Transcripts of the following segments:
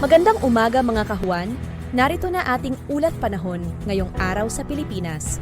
Magandang umaga mga kahuan, narito na ating ulat panahon ngayong araw sa Pilipinas.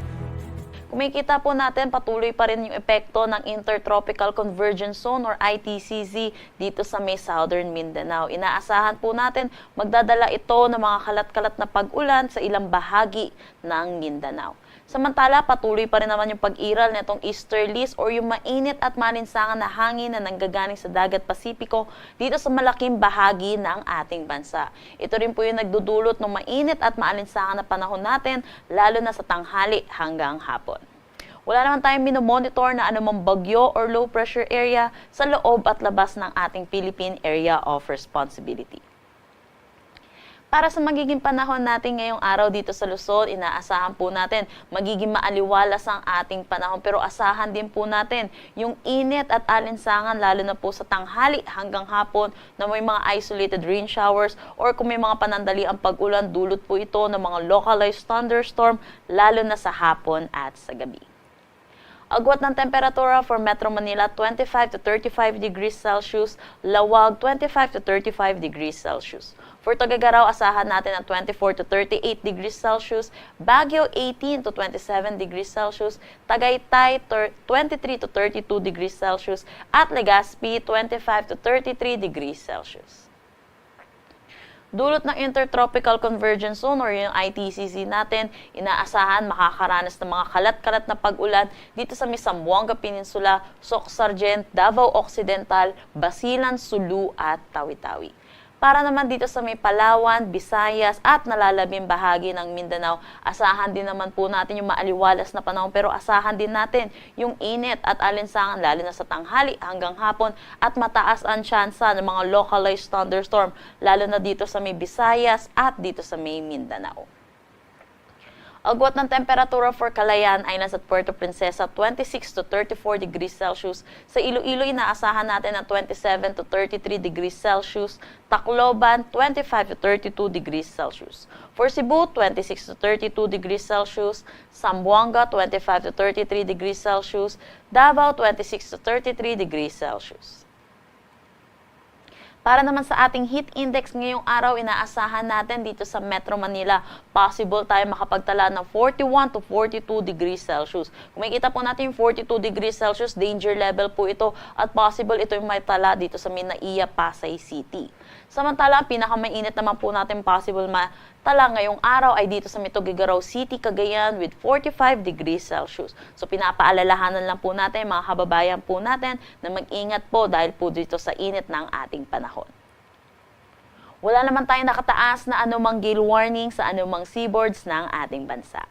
Kumikita po natin patuloy pa rin yung epekto ng Intertropical Convergence Zone or ITCZ dito sa may Southern Mindanao. Inaasahan po natin magdadala ito ng mga kalat-kalat na pag-ulan sa ilang bahagi ng Mindanao. Samantala, patuloy pa rin naman yung pag-iral nitong easterlies or yung mainit at malinsangan na hangin na nanggagaling sa dagat Pasipiko dito sa malaking bahagi ng ating bansa. Ito rin po yung nagdudulot ng mainit at maalinsangan na panahon natin, lalo na sa tanghali hanggang hapon. Wala naman tayong minomonitor na anumang bagyo or low pressure area sa loob at labas ng ating Philippine Area of Responsibility. Para sa magiging panahon natin ngayong araw dito sa Luzon, inaasahan po natin magiging maaliwalas ang ating panahon. Pero asahan din po natin yung init at alinsangan lalo na po sa tanghali hanggang hapon na may mga isolated rain showers or kung may mga panandali ang pag-ulan, dulot po ito ng mga localized thunderstorm lalo na sa hapon at sa gabi. Agwat ng temperatura for Metro Manila, 25 to 35 degrees Celsius. Lawag, 25 to 35 degrees Celsius. For Tuguegarao, asahan natin ang 24 to 38 degrees Celsius. Baguio, 18 to 27 degrees Celsius. Tagaytay, 23 to 32 degrees Celsius. At Legazpi, 25 to 33 degrees Celsius. Dulot ng Intertropical Convergence Zone or yung ITCZ natin, inaasahan makakaranas ng mga kalat-kalat na pag-ulan dito sa Zamboanga Peninsula, Soc-Sargent, Davao Occidental, Basilan, Sulu at Tawi-Tawi. Para naman dito sa may Palawan, Visayas at nalalabing bahagi ng Mindanao, asahan din naman po natin yung maaliwalas na panahon pero asahan din natin yung init at alinsangan lalo na sa tanghali hanggang hapon at mataas ang tsansa ng mga localized thunderstorm lalo na dito sa may Visayas at dito sa may Mindanao. Agwat ng temperatura for Calayan ay nasa Puerto Princesa 26 to 34 degrees Celsius. Sa Iloilo, inaasahan natin ng 27 to 33 degrees Celsius. Tacloban, 25 to 32 degrees Celsius. For Cebu, 26 to 32 degrees Celsius. Zamboanga, 25 to 33 degrees Celsius. Davao, 26 to 33 degrees Celsius. Para naman sa ating heat index ngayong araw, inaasahan natin dito sa Metro Manila, possible tayo makapagtala ng 41 to 42 degrees Celsius. Kung makikita po natin yung 42 degrees Celsius, danger level po ito at possible ito yung may tala dito sa Minaiya, Pasay City. Samantala, ang pinakamainit naman po natin possible matala ngayong araw ay dito sa Tuguegarao City, Cagayan with 45 degrees Celsius. So pinapaalalahanan lang po natin mga kababayan po natin na mag-ingat po dahil po dito sa init ng ating panahon. Wala naman tayong nakataas na anumang gale warning sa anumang seaboards ng ating bansa.